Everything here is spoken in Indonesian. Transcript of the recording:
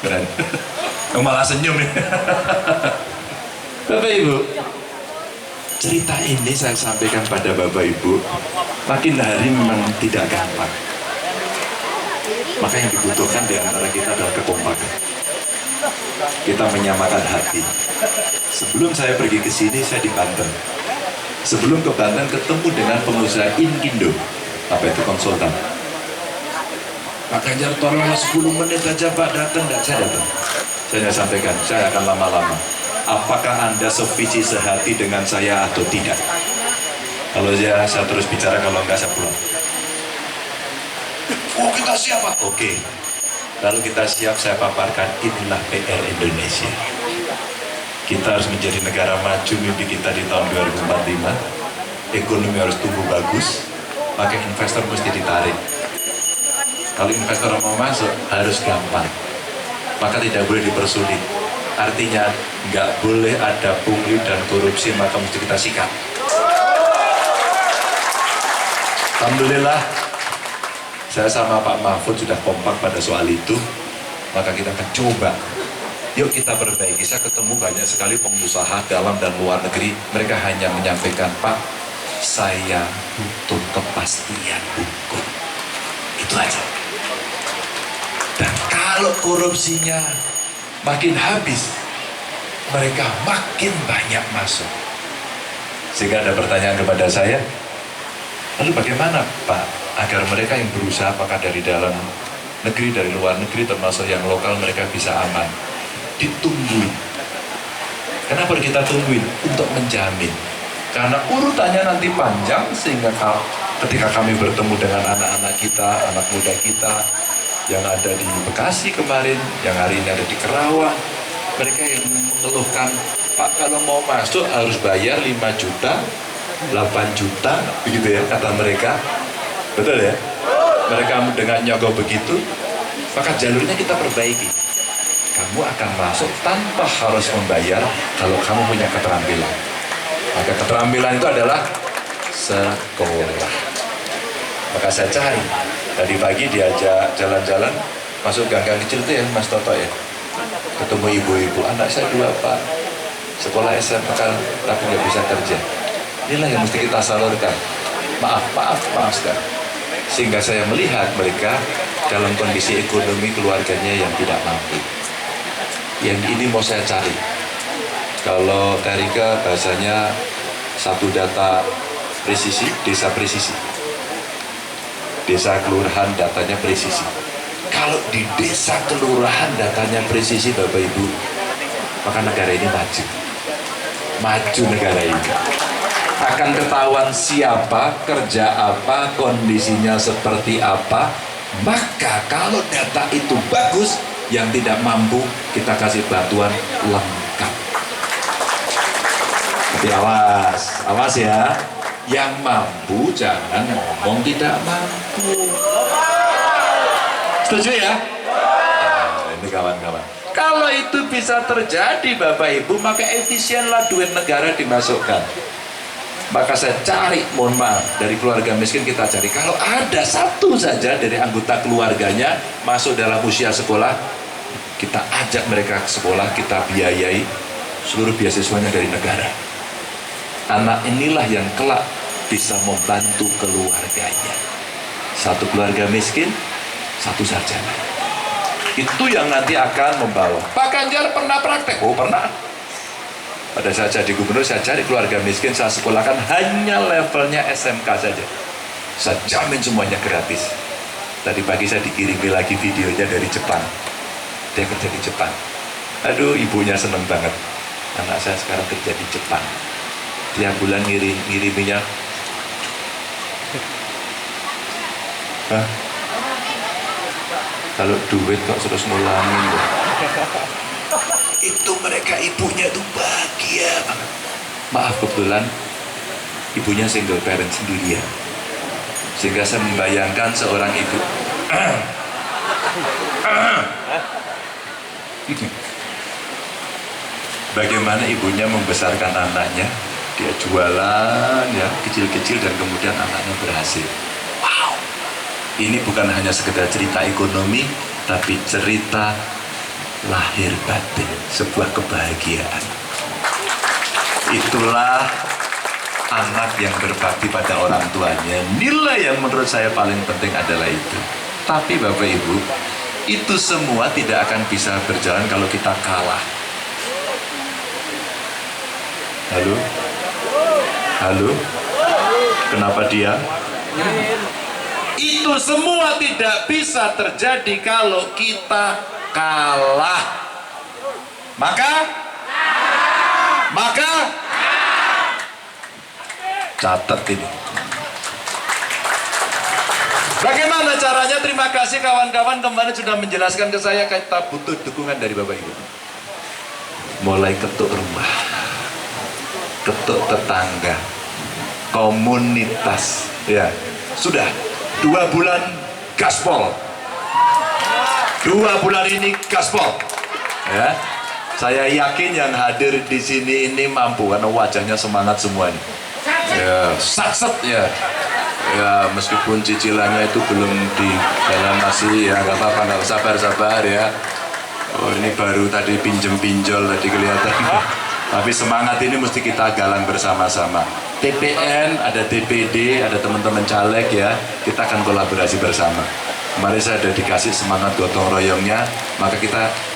Keren. Malah senyum ya. Bapak Ibu, cerita ini saya sampaikan pada Bapak Ibu, makin hari memang tidak gampang. Maka yang dibutuhkan di antara kita adalah kekompakan. Kita menyamakan hati. Sebelum saya pergi ke sini, saya di Banten. Sebelum ke Banten, ketemu dengan pengusaha Inkindo. Apa itu konsultan? Pak Ganjar tolong 10 menit aja Pak, datang. Saya datang. Saya sampaikan, saya akan lama-lama. Apakah Anda sevisi sehati dengan saya atau tidak? Kalau saya terus bicara, kalau enggak saya pulang. Oh, kita siap Pak? Oke. Lalu kita siap, saya paparkan, inilah PR Indonesia. Kita harus menjadi negara maju, mimpi kita di tahun 2045. Ekonomi harus tumbuh bagus, maka investor mesti ditarik. Kalau investor mau masuk, harus gampang. Maka tidak boleh dipersulit. Artinya, nggak boleh ada pungli dan korupsi, maka mesti kita sikat. Alhamdulillah, saya sama Pak Mahfud sudah kompak pada soal itu, maka kita akan coba. Yuk kita perbaiki. Saya ketemu banyak sekali pengusaha dalam dan luar negeri, mereka hanya menyampaikan, Pak, saya butuh kepastian hukum. Itu aja. Dan kalau korupsinya makin habis, mereka makin banyak masuk. Sehingga ada pertanyaan kepada saya, lalu bagaimana Pak, agar mereka yang berusaha, apakah dari dalam negeri, dari luar negeri, termasuk yang lokal, mereka bisa aman? Ditungguin. Kenapa kita tungguin? Untuk menjamin. Karena urutannya nanti panjang, sehingga ketika kami bertemu dengan anak-anak kita, anak muda kita, yang ada di Bekasi kemarin, yang hari ini ada di Kerawang, mereka yang mengeluhkan, Pak, kalau mau masuk harus bayar 5 juta, 8 juta, begitu ya kata mereka. Betul ya? Mereka dengan nyogok begitu, maka jalurnya kita perbaiki. Kamu akan masuk tanpa harus membayar kalau kamu punya keterampilan. Maka keterampilan itu adalah sekolah. Maka saya cari. Tadi pagi diajak jalan-jalan, masuk gang-gang kecil itu ya Mas Toto ya. Ketemu ibu-ibu, anak saya 2 Pak, sekolah SMA kan, tapi nggak bisa kerja. Inilah yang mesti kita salurkan. Maaf sekali. Sehingga saya melihat mereka dalam kondisi ekonomi keluarganya yang tidak mampu. Yang ini mau saya cari. Kalau Terika bahasanya satu data presisi, desa presisi. Desa kelurahan datanya presisi. Kalau di desa kelurahan datanya presisi Bapak Ibu, maka negara ini maju. Maju negara ini. Akan ketahuan siapa, kerja apa, kondisinya seperti apa. Maka kalau data itu bagus, yang tidak mampu kita kasih bantuan lengkap. Tapi awas ya. Yang mampu jangan ngomong tidak mampu. Setuju ya? Nah, ini kawan-kawan. Kalau itu bisa terjadi Bapak Ibu, maka efisienlah duit negara dimasukkan. Maka saya cari, mohon maaf, dari keluarga miskin kita cari. Kalau ada satu saja dari anggota keluarganya masuk dalam usia sekolah, kita ajak mereka ke sekolah, kita biayai seluruh beasiswanya dari negara. Anak inilah yang kelak bisa membantu keluarganya. Satu keluarga miskin, satu sarjana. Itu yang nanti akan membawa. Pak Ganjar pernah praktek? Oh pernah. Pada saat jadi gubernur, saya cari keluarga miskin, saya sekolahkan hanya levelnya SMK saja. Saya jamin semuanya gratis. Tadi pagi saya dikirimi lagi videonya dari Jepang. Dia kerja di Jepang. Aduh, ibunya seneng banget. Anak saya sekarang kerja di Jepang. Tiap bulan ngiriminya. Hah? Kalau duit kok terus ngulangin loh. Itu mereka ibunya tuh bahagia banget. Maaf kebetulan ibunya single parent sendirian. Sehingga saya membayangkan seorang ibu. Bagaimana ibunya membesarkan anaknya. Dia jualan ya kecil-kecil dan kemudian anaknya berhasil. Wow. Ini bukan hanya sekedar cerita ekonomi, tapi cerita lahir batin sebuah kebahagiaan. Itulah anak yang berbakti pada orang tuanya. Nilai yang menurut saya paling penting adalah itu. Tapi Bapak Ibu, itu semua tidak akan bisa berjalan kalau kita kalah. Halo? Halo? Kenapa dia? Itu semua tidak bisa terjadi kalau kita kalah. Maka catat ini. Bagaimana caranya? Terima kasih kawan-kawan kemarin sudah menjelaskan ke saya. Kita butuh dukungan dari Bapak Ibu. Mulai ketuk rumah, ketuk tetangga, komunitas. Ya, sudah 2 bulan gaspol. 2 bulan ini gaspol. Ya, saya yakin yang hadir di sini ini mampu karena wajahnya semangat semuanya. Ya, satset ya. Ya, meskipun cicilannya itu belum di dalam masih ya nggak apa-apa, nggak sabar ya. Oh, ini baru tadi pinjol tadi kelihatan. Tapi semangat ini mesti kita galang bersama-sama. TPN, ada DPD, ada teman-teman caleg ya. Kita akan kolaborasi bersama. Kemarin saya sudah dikasih semangat gotong royongnya, maka kita